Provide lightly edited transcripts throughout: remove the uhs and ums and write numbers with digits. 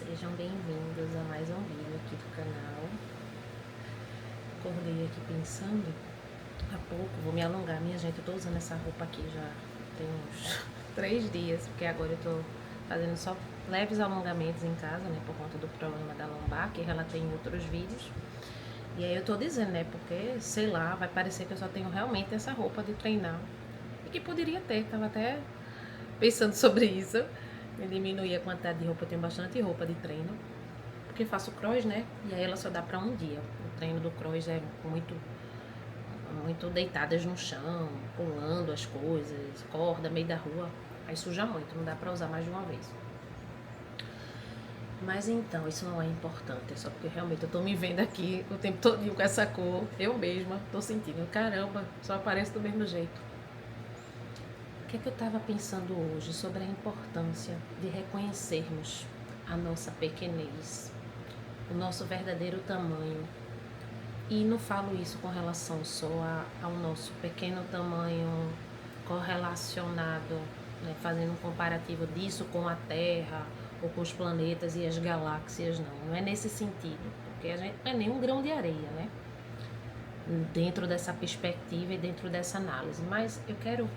Sejam bem-vindos a mais um vídeo aqui do canal. Acordei aqui pensando, há pouco, vou me alongar, minha gente, eu tô usando essa roupa aqui já tem uns 3 dias, porque agora eu tô fazendo só leves alongamentos em casa, né, por conta do problema da lombar, que relatei em outros vídeos. E aí eu tô dizendo, né, porque, sei lá, vai parecer que eu só tenho realmente essa roupa de treinar, e que poderia ter, tava até pensando sobre isso, me diminuir a quantidade de roupa, eu tenho bastante roupa de treino, porque faço cross, né? E aí ela só dá pra um dia. O treino do cross é muito deitadas no chão, pulando as coisas, corda, meio da rua. Aí suja muito, não dá pra usar mais de uma vez. Mas então, isso não é importante, é só porque realmente eu tô me vendo aqui o tempo todo com essa cor. Eu mesma tô sentindo, caramba, só aparece do mesmo jeito. O que é que eu tava pensando hoje sobre a importância de reconhecermos a nossa pequenez, o nosso verdadeiro tamanho. E não falo isso com relação só ao nosso pequeno tamanho correlacionado, né, fazendo um comparativo disso com a Terra ou com os planetas e as galáxias, não. Não é nesse sentido, porque a gente não é nem um grão de areia, né? Dentro dessa perspectiva e dentro dessa análise. Mas eu quero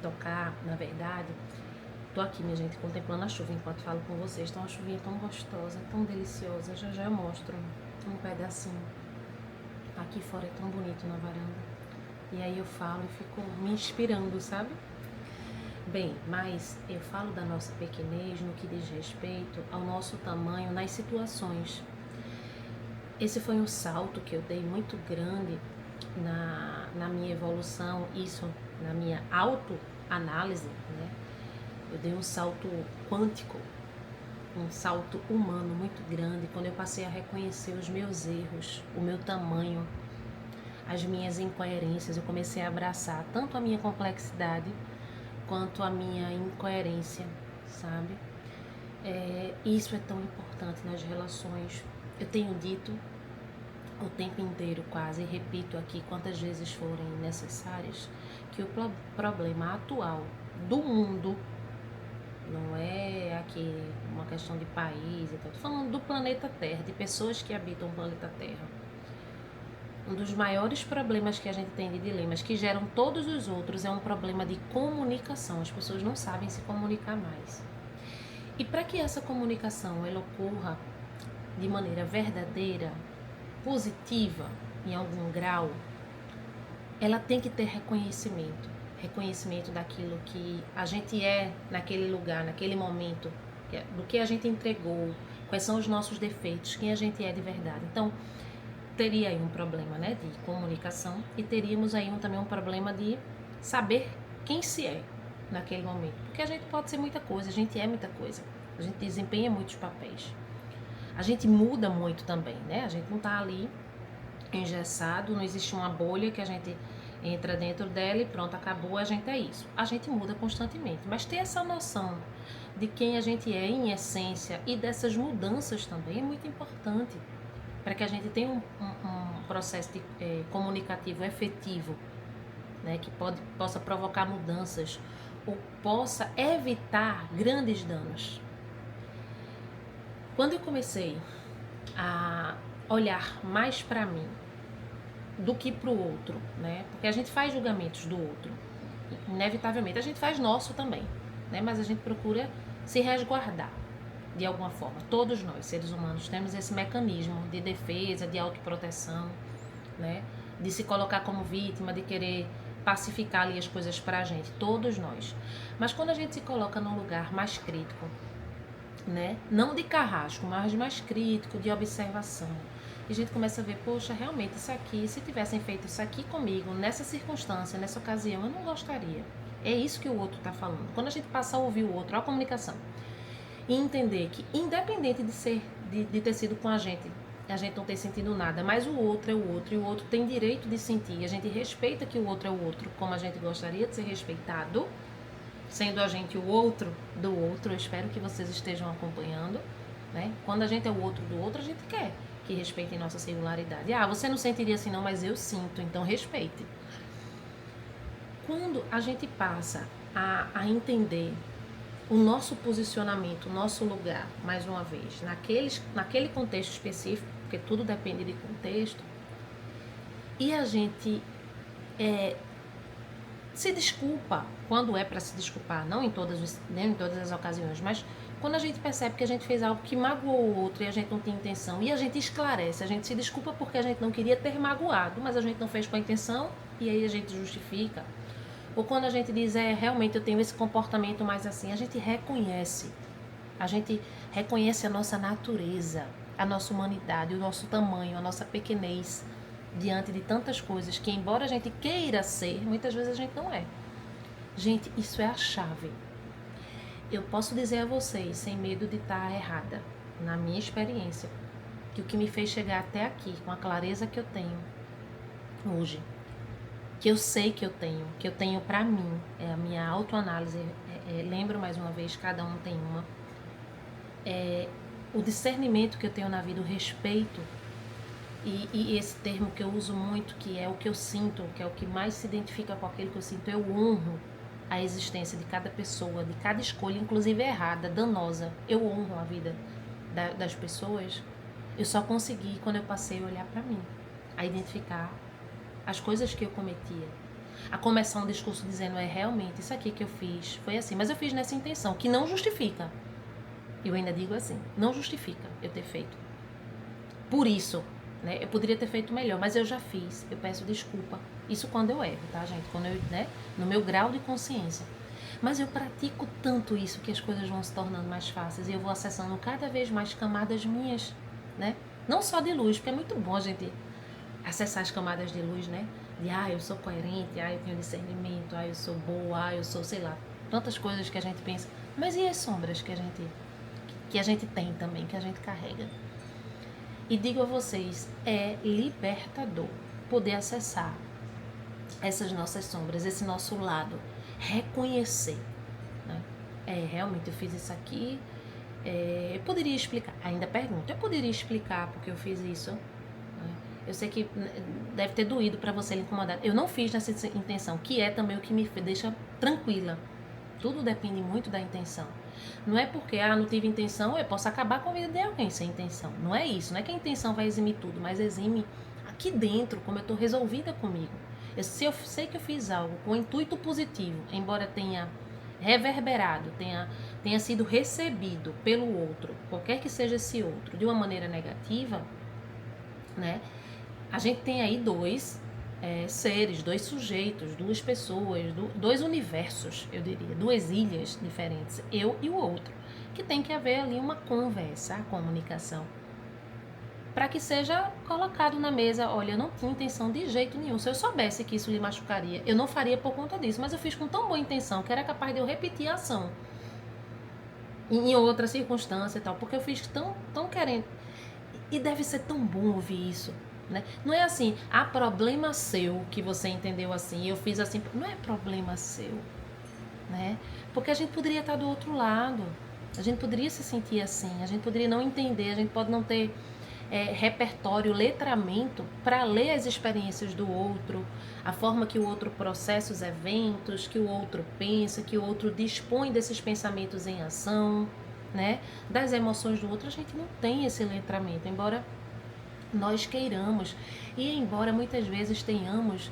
tocar, na verdade, tô aqui, minha gente, contemplando a chuva enquanto falo com vocês. Tá uma chuvinha tão gostosa, tão deliciosa. Já já eu mostro um pedacinho. Aqui fora é tão bonito na varanda. E aí eu falo e fico me inspirando, sabe? Bem, mas eu falo da nossa pequenez no que diz respeito ao nosso tamanho nas situações. Esse foi um salto que eu dei muito grande na minha evolução, isso na minha autoanálise, né? Eu dei um salto quântico, um salto humano muito grande quando eu passei a reconhecer os meus erros, o meu tamanho, as minhas incoerências. Eu comecei a abraçar tanto a minha complexidade quanto a minha incoerência, sabe? Isso é tão importante nas relações. Eu tenho dito o tempo inteiro quase, e repito aqui quantas vezes forem necessárias, que o problema atual do mundo não é aqui uma questão de país e tal. Tô falando do planeta Terra, de pessoas que habitam o planeta Terra. Um dos maiores problemas que a gente tem de dilemas, que geram todos os outros, é um problema de comunicação. As pessoas não sabem se comunicar mais. E para que essa comunicação ela ocorra de maneira verdadeira, positiva, em algum grau, ela tem que ter reconhecimento. Reconhecimento daquilo que a gente é naquele lugar, naquele momento, do que a gente entregou, quais são os nossos defeitos, quem a gente é de verdade. Então, teria aí um problema, né, de comunicação, e teríamos aí também um problema de saber quem se é naquele momento. Porque a gente pode ser muita coisa, a gente é muita coisa, a gente desempenha muitos papéis. A gente muda muito também, né? A gente não tá ali engessado, não existe uma bolha que a gente entra dentro dela e pronto, acabou, a gente é isso. A gente muda constantemente, mas ter essa noção de quem a gente é em essência e dessas mudanças também é muito importante para que a gente tenha um processo comunicativo efetivo, né, que possa provocar mudanças ou possa evitar grandes danos. Quando eu comecei a olhar mais para mim do que para o outro, né? Porque a gente faz julgamentos do outro, inevitavelmente a gente faz nosso também, né? Mas a gente procura se resguardar de alguma forma. Todos nós, seres humanos, temos esse mecanismo de defesa, de autoproteção, né? De se colocar como vítima, de querer pacificar ali as coisas pra gente, todos nós. Mas quando a gente se coloca num lugar mais crítico, né? Não de carrasco, mas mais crítico, de observação. E a gente começa a ver, poxa, realmente isso aqui, se tivessem feito isso aqui comigo, nessa circunstância, nessa ocasião, eu não gostaria. É isso que o outro está falando. Quando a gente passa a ouvir o outro, a comunicação, e entender que, independente de ter sido com a gente não ter sentido nada, mas o outro é o outro, e o outro tem direito de sentir, a gente respeita que o outro é o outro, como a gente gostaria de ser respeitado, sendo a gente o outro do outro. Eu espero que vocês estejam acompanhando, né? Quando a gente é o outro do outro, a gente quer que respeitem nossa singularidade. Ah, você não sentiria assim não, mas eu sinto, então respeite. Quando a gente passa a entender o nosso posicionamento, o nosso lugar, mais uma vez, naquele contexto específico, porque tudo depende de contexto, e a gente se desculpa quando é para se desculpar, não em todas as ocasiões, mas quando a gente percebe que a gente fez algo que magoou o outro e a gente não tinha intenção, e a gente esclarece, a gente se desculpa porque a gente não queria ter magoado, mas a gente não fez com a intenção, e aí a gente justifica. Ou quando a gente diz, realmente eu tenho esse comportamento mais assim, a gente reconhece a nossa natureza, a nossa humanidade, o nosso tamanho, a nossa pequenez diante de tantas coisas que, embora a gente queira ser, muitas vezes a gente não é. Gente, isso é a chave. Eu posso dizer a vocês, sem medo de estar errada, na minha experiência, que o que me fez chegar até aqui, com a clareza que eu tenho hoje, que eu sei que eu tenho pra mim, é a minha autoanálise, lembro mais uma vez, cada um tem uma, o discernimento que eu tenho na vida, o respeito, e esse termo que eu uso muito, que é o que eu sinto, que é o que mais se identifica com aquilo que eu sinto, eu honro a existência de cada pessoa, de cada escolha, inclusive errada, danosa. Eu honro a vida das pessoas. Eu só consegui quando eu passei a olhar pra mim, a identificar as coisas que eu cometia, a começar um discurso dizendo, realmente, isso aqui que eu fiz foi assim, mas eu fiz nessa intenção, que não justifica. Eu ainda digo assim, não justifica eu ter feito. Por isso, né, eu poderia ter feito melhor, mas eu já fiz, eu peço desculpa. Isso quando eu erro, tá, gente? Quando eu, no meu grau de consciência. Mas eu pratico tanto isso que as coisas vão se tornando mais fáceis e eu vou acessando cada vez mais camadas minhas, né? Não só de luz, porque é muito bom a gente acessar as camadas de luz, né? De, eu sou coerente, eu tenho discernimento, eu sou boa, eu sou, sei lá, tantas coisas que a gente pensa. Mas e as sombras que a gente tem também, que a gente carrega? E digo a vocês, é libertador poder acessar essas nossas sombras, esse nosso lado, reconhecer, né? Realmente eu fiz isso aqui, eu poderia explicar, ainda pergunto, eu poderia explicar porque eu fiz isso? Eu sei que deve ter doído para você, incomodado. Eu não fiz nessa intenção, que é também o que me deixa tranquila. Tudo depende muito da intenção. Não é porque, não tive intenção, eu posso acabar com a vida de alguém sem intenção. Não é isso, não é que a intenção vai eximir tudo, mas exime aqui dentro, como eu estou resolvida comigo. Se eu sei que eu fiz algo com intuito positivo, embora tenha reverberado, tenha sido recebido pelo outro, qualquer que seja esse outro, de uma maneira negativa, né? A gente tem aí dois seres, dois sujeitos, duas pessoas, dois universos, eu diria, duas ilhas diferentes, eu e o outro, que tem que haver ali uma conversa, a comunicação, para que seja colocado na mesa, olha, eu não tinha intenção de jeito nenhum, se eu soubesse que isso lhe machucaria, eu não faria por conta disso, mas eu fiz com tão boa intenção que era capaz de eu repetir a ação em outra circunstância e tal, porque eu fiz tão querendo, e deve ser tão bom ouvir isso. Né? Não é assim, problema seu que você entendeu assim, eu fiz assim, não é problema seu, né? Porque a gente poderia estar do outro lado, a gente poderia se sentir assim, a gente poderia não entender, a gente pode não ter repertório, letramento para ler as experiências do outro, a forma que o outro processa os eventos, que o outro pensa, que o outro dispõe desses pensamentos em ação, né? Das emoções do outro, a gente não tem esse letramento, embora nós queiramos, e embora muitas vezes tenhamos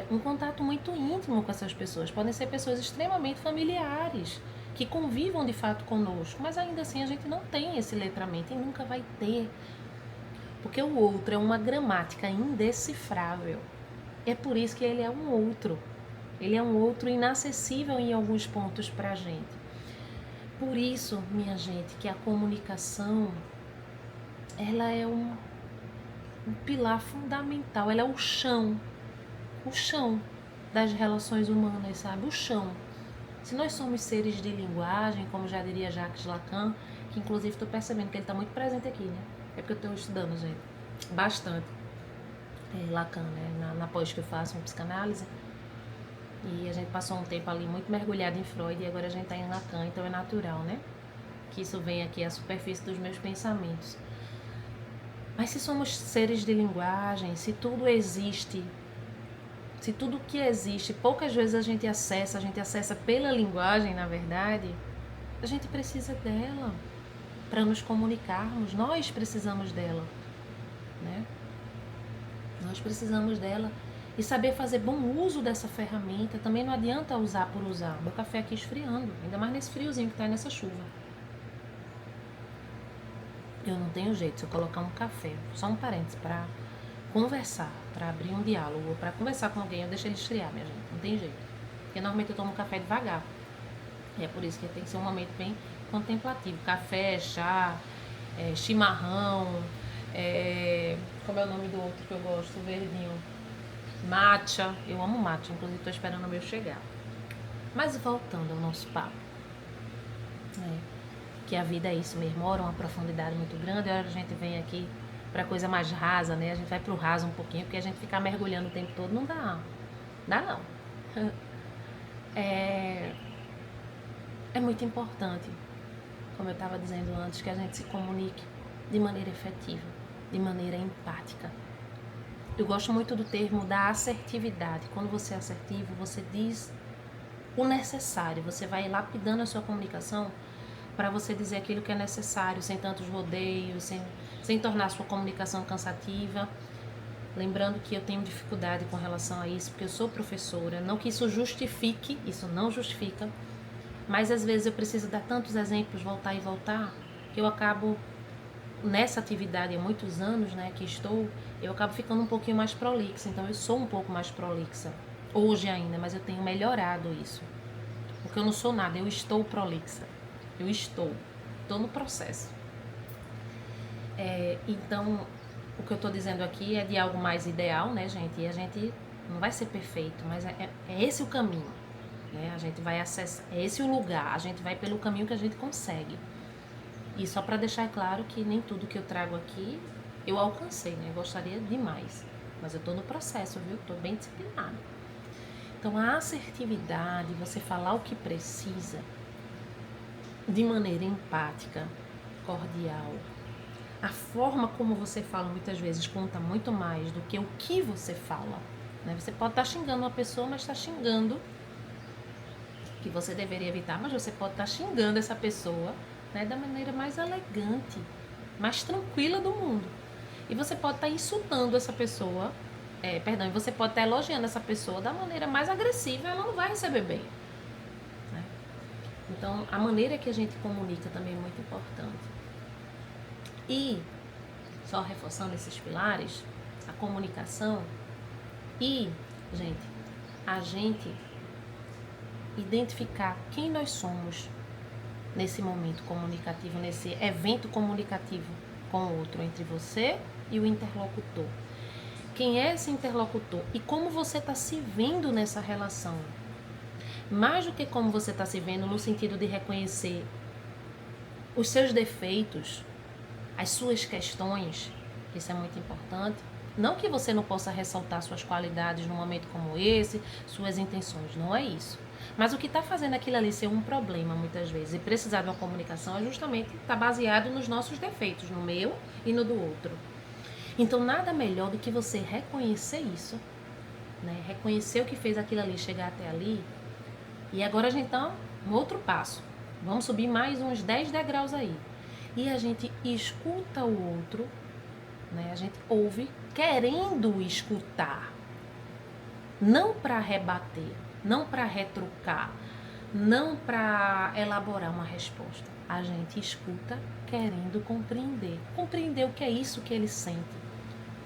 um contato muito íntimo com essas pessoas, podem ser pessoas extremamente familiares, que convivam de fato conosco, mas ainda assim a gente não tem esse letramento e nunca vai ter, porque o outro é uma gramática indecifrável, é por isso que ele é um outro inacessível em alguns pontos pra gente. Por isso, minha gente, que a comunicação, ela é um pilar fundamental, ela é o chão das relações humanas, sabe? O chão. Se nós somos seres de linguagem, como já diria Jacques Lacan, que inclusive estou percebendo que ele está muito presente aqui, né? É porque eu estou estudando, gente, bastante Lacan, né? Na pós que eu faço uma psicanálise, e a gente passou um tempo ali muito mergulhado em Freud, e agora a gente está em Lacan, então é natural, né? Que isso venha aqui à superfície dos meus pensamentos. Mas se somos seres de linguagem, se tudo existe, se tudo que existe, poucas vezes a gente acessa pela linguagem, na verdade, a gente precisa dela para nos comunicarmos. Nós precisamos dela, né? Nós precisamos dela e saber fazer bom uso dessa ferramenta. Também não adianta usar por usar. Meu café aqui esfriando, ainda mais nesse friozinho que tá aí nessa chuva. Eu não tenho jeito, se eu colocar um café, só um parênteses, para conversar, para abrir um diálogo, para conversar com alguém, eu deixo ele esfriar, minha gente, não tem jeito. Porque normalmente eu tomo café devagar. E é por isso que tem que ser um momento bem contemplativo. Café, chá, chimarrão, como é o nome do outro que eu gosto, o verdinho? Matcha. Eu amo matcha, inclusive estou esperando o meu chegar. Mas voltando ao nosso papo. Que a vida é isso mesmo, ora uma profundidade muito grande, a hora a gente vem aqui para coisa mais rasa, né? A gente vai pro raso um pouquinho, porque a gente ficar mergulhando o tempo todo não dá. Dá não. É muito importante, como eu estava dizendo antes, que a gente se comunique de maneira efetiva, de maneira empática. Eu gosto muito do termo da assertividade. Quando você é assertivo, você diz o necessário, você vai lapidando a sua comunicação para você dizer aquilo que é necessário, sem tantos rodeios, sem tornar a sua comunicação cansativa. Lembrando que eu tenho dificuldade com relação a isso, porque eu sou professora, não que isso justifique, isso não justifica, mas às vezes eu preciso dar tantos exemplos, voltar e voltar, que eu acabo, nessa atividade há muitos anos, né, que estou, eu acabo ficando um pouquinho mais prolixa, então eu sou um pouco mais prolixa, hoje ainda, mas eu tenho melhorado isso, porque eu não sou nada, eu estou prolixa, eu estou no processo. Então, o que eu estou dizendo aqui é de algo mais ideal, né, gente, e a gente não vai ser perfeito, mas é esse o caminho. A gente vai acessar, é esse o lugar, a gente vai pelo caminho que a gente consegue. E só para deixar claro que nem tudo que eu trago aqui eu alcancei, né? Eu gostaria demais, mas eu tô no processo, viu? Tô bem disciplinada. Então a assertividade, você falar o que precisa de maneira empática, cordial. A forma como você fala muitas vezes conta muito mais do que o que você fala, né? Você pode estar xingando uma pessoa, mas está xingando que você deveria evitar, mas você pode estar xingando essa pessoa, né, da maneira mais elegante, mais tranquila do mundo. E você pode estar insultando essa pessoa, e você pode estar elogiando essa pessoa da maneira mais agressiva, ela não vai receber bem. Né? Então, a maneira que a gente comunica também é muito importante. E, só reforçando esses pilares, a comunicação e, gente, a gente identificar quem nós somos nesse momento comunicativo, nesse evento comunicativo com o outro, entre você e o interlocutor. Quem é esse interlocutor e como você está se vendo nessa relação. Mais do que como você está se vendo no sentido de reconhecer os seus defeitos, as suas questões, isso é muito importante. Não que você não possa ressaltar suas qualidades num momento como esse, suas intenções, não é isso. Mas o que está fazendo aquilo ali ser um problema, muitas vezes, e precisar de uma comunicação é justamente estar baseado nos nossos defeitos, no meu e no do outro. Então, nada melhor do que você reconhecer isso, né? Reconhecer o que fez aquilo ali chegar até ali. E agora a gente está um outro passo. Vamos subir mais uns 10 degraus aí. E a gente escuta o outro, né? A gente ouve querendo escutar. Não para rebater, não para retrucar, não para elaborar uma resposta. A gente escuta querendo compreender. Compreender o que é isso que ele sente,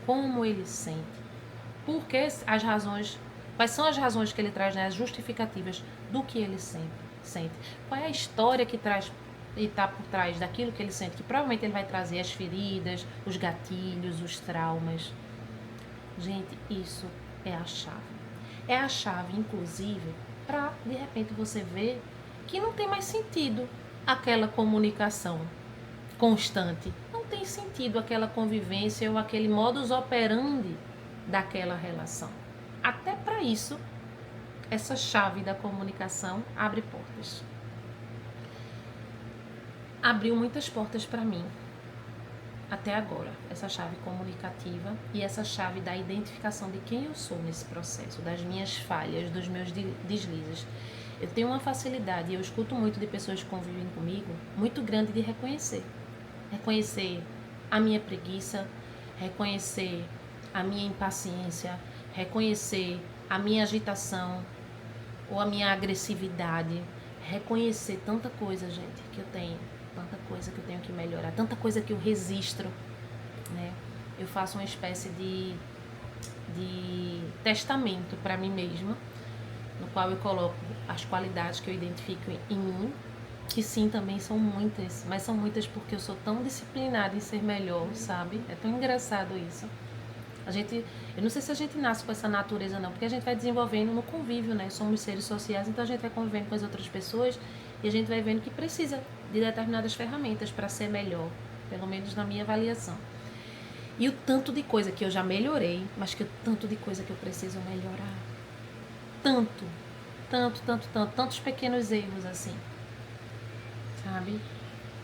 como ele sente, por que as razões, quais são as razões que ele traz, né, as justificativas do que ele sente. Qual é a história que traz e está por trás daquilo que ele sente, que provavelmente ele vai trazer as feridas, os gatilhos, os traumas. Gente, isso é a chave. É a chave, inclusive, para, de repente, você ver que não tem mais sentido aquela comunicação constante. Não tem sentido aquela convivência ou aquele modus operandi daquela relação. Até para isso, essa chave da comunicação abre portas. Abriu muitas portas para mim. Até agora, essa chave comunicativa e essa chave da identificação de quem eu sou nesse processo, das minhas falhas, dos meus deslizes. Eu tenho uma facilidade, eu escuto muito de pessoas que convivem comigo, muito grande de reconhecer. Reconhecer a minha preguiça, reconhecer a minha impaciência, reconhecer a minha agitação ou a minha agressividade, reconhecer tanta coisa, gente, que eu tenho, tanta coisa que eu tenho que melhorar, tanta coisa que eu registro, né? Eu faço uma espécie de testamento para mim mesma, no qual eu coloco as qualidades que eu identifico em mim, que sim, também são muitas, mas são muitas porque eu sou tão disciplinada em ser melhor, sabe? É tão engraçado isso. Eu não sei se a gente nasce com essa natureza não, porque a gente vai desenvolvendo no convívio, né? Somos seres sociais, então a gente vai convivendo com as outras pessoas e a gente vai vendo que precisa de determinadas ferramentas para ser melhor, pelo menos na minha avaliação. E o tanto de coisa que eu já melhorei, mas que o tanto de coisa que eu preciso melhorar. Tantos pequenos erros assim, sabe?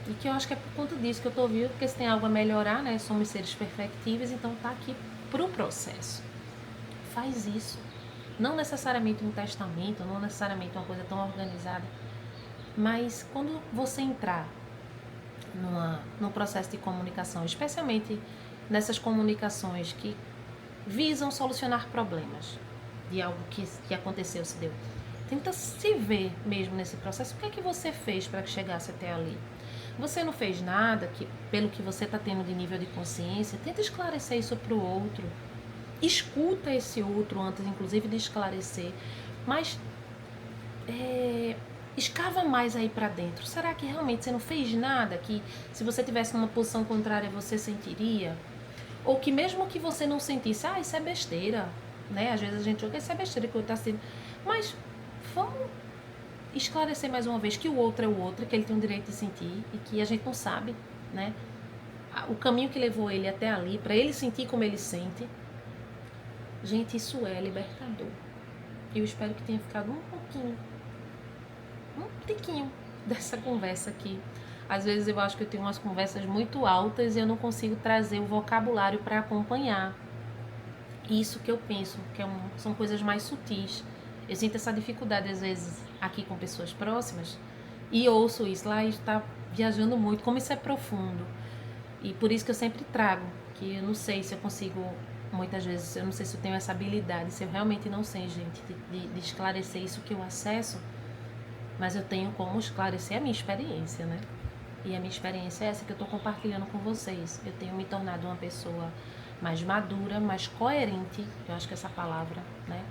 E que eu acho que é por conta disso que eu tô vindo, porque se tem algo a melhorar, né? Somos seres perfectíveis, então tá aqui pro processo. Faz isso. Não necessariamente um testamento, não necessariamente uma coisa tão organizada, mas quando você entrar num processo de comunicação, especialmente nessas comunicações que visam solucionar problemas de algo que aconteceu, se deu. Tenta se ver mesmo nesse processo. O que é que você fez para que chegasse até ali? Você não fez nada pelo que você está tendo de nível de consciência. Tenta esclarecer isso para o outro. Escuta esse outro antes, inclusive, de esclarecer. Mas escava mais aí para dentro. Será que realmente você não fez nada que, se você tivesse numa posição contrária, você sentiria? Ou que mesmo que você não sentisse, isso é besteira, né? Às vezes a gente joga, isso é besteira que eu estou sentindo. Mas vamos esclarecer mais uma vez que o outro é o outro, que ele tem o direito de sentir e que a gente não sabe, né? O caminho que levou ele até ali, para ele sentir como ele sente. Gente, isso é libertador. Eu espero que tenha ficado um tiquinho dessa conversa aqui. Às vezes eu acho que eu tenho umas conversas muito altas e eu não consigo trazer o vocabulário para acompanhar isso que eu penso, que são coisas mais sutis. Eu sinto essa dificuldade às vezes aqui com pessoas próximas e ouço isso lá e está viajando muito, como isso é profundo. E por isso que eu sempre trago, que eu não sei se eu consigo, muitas vezes, eu não sei se eu tenho essa habilidade, se eu realmente não sei, gente, de esclarecer isso que eu acesso, mas eu tenho como esclarecer a minha experiência, né? E a minha experiência é essa que eu estou compartilhando com vocês. Eu tenho me tornado uma pessoa mais madura, mais coerente, eu acho que essa palavra, né?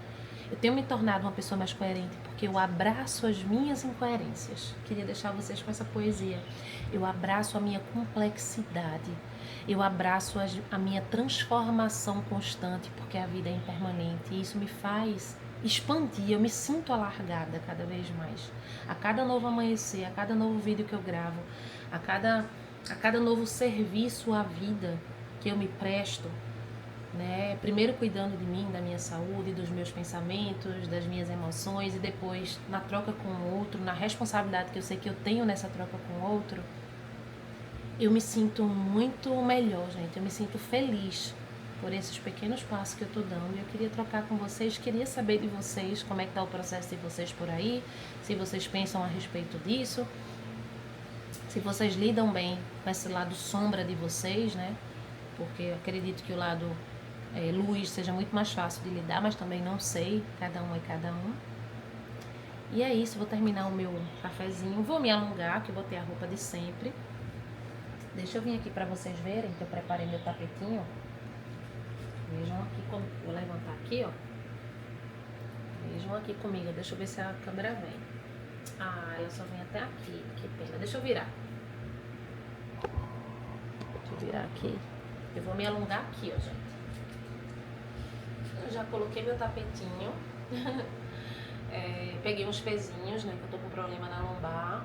Eu tenho me tornado uma pessoa mais coerente porque eu abraço as minhas incoerências. Queria deixar vocês com essa poesia. Eu abraço a minha complexidade. Eu abraço a minha transformação constante, porque a vida é impermanente. E isso me faz expandir, eu me sinto alargada cada vez mais. A cada novo amanhecer, a cada novo vídeo que eu gravo, a cada novo serviço à vida que eu me presto, né? Primeiro cuidando de mim, da minha saúde, dos meus pensamentos, das minhas emoções, e depois na troca com o outro, na responsabilidade que eu sei que eu tenho nessa troca com o outro, eu me sinto muito melhor, gente. Eu me sinto feliz por esses pequenos passos que eu tô dando. Eu queria trocar com vocês, queria saber de vocês como é que tá o processo de vocês por aí, se vocês pensam a respeito disso, se vocês lidam bem com esse lado sombra de vocês, né? Porque eu acredito que o lado luz seja muito mais fácil de lidar, mas também não sei, cada um é cada um. E é isso, vou terminar o meu cafezinho, vou me alongar, que eu botei a roupa de sempre. Deixa eu vir aqui pra vocês verem que eu preparei meu tapetinho. Vejam aqui, vou levantar aqui, ó. Vejam aqui comigo, deixa eu ver se a câmera vem. Ela só vem até aqui, que pena. Deixa eu virar. Deixa eu virar aqui. Eu vou me alongar aqui, ó, gente. Eu já coloquei meu tapetinho. Peguei uns pezinhos, né, que eu tô com problema na lombar.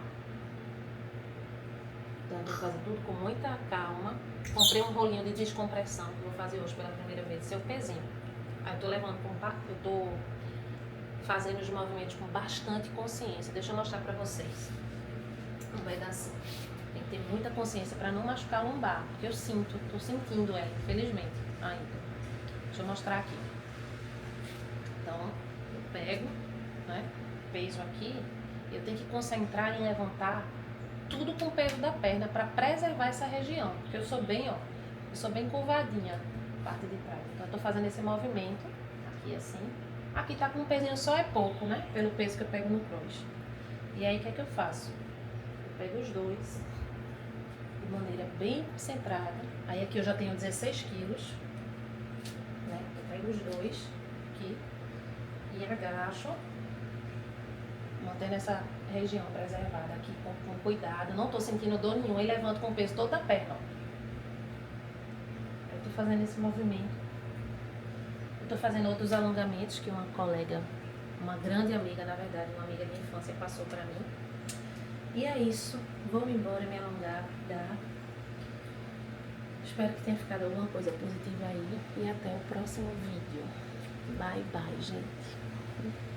Então eu vou fazer tudo com muita calma. Comprei um rolinho de descompressão que eu vou fazer hoje pela primeira vez, seu pezinho. Aí eu tô levando eu tô fazendo os movimentos com bastante consciência. Deixa eu mostrar pra vocês um pedacinho. Tem que ter muita consciência pra não machucar a lombar, porque eu tô sentindo ela, infelizmente, ainda. Deixa eu mostrar aqui. Então, eu pego, né? peso aqui, eu tenho que concentrar em levantar tudo com o peso da perna para preservar essa região, porque eu sou bem curvadinha, parte de trás. Então eu tô fazendo esse movimento aqui assim. Aqui tá com um pezinho só, é pouco, né? Pelo peso que eu pego no cross. E aí o que é que eu faço? Eu pego os dois de maneira bem centrada. Aí aqui eu já tenho 16 quilos, né? Eu pego os dois aqui e agacho, mantendo essa região preservada aqui com cuidado. Não tô sentindo dor nenhuma e levanto com o peso toda a perna. Eu tô fazendo esse movimento. Eu tô fazendo outros alongamentos que uma colega, uma grande amiga, na verdade, uma amiga de infância passou pra mim. E é isso. Vou me embora, me alongar, dar. Espero que tenha ficado alguma coisa positiva aí. E até o próximo vídeo. Bye, bye, gente.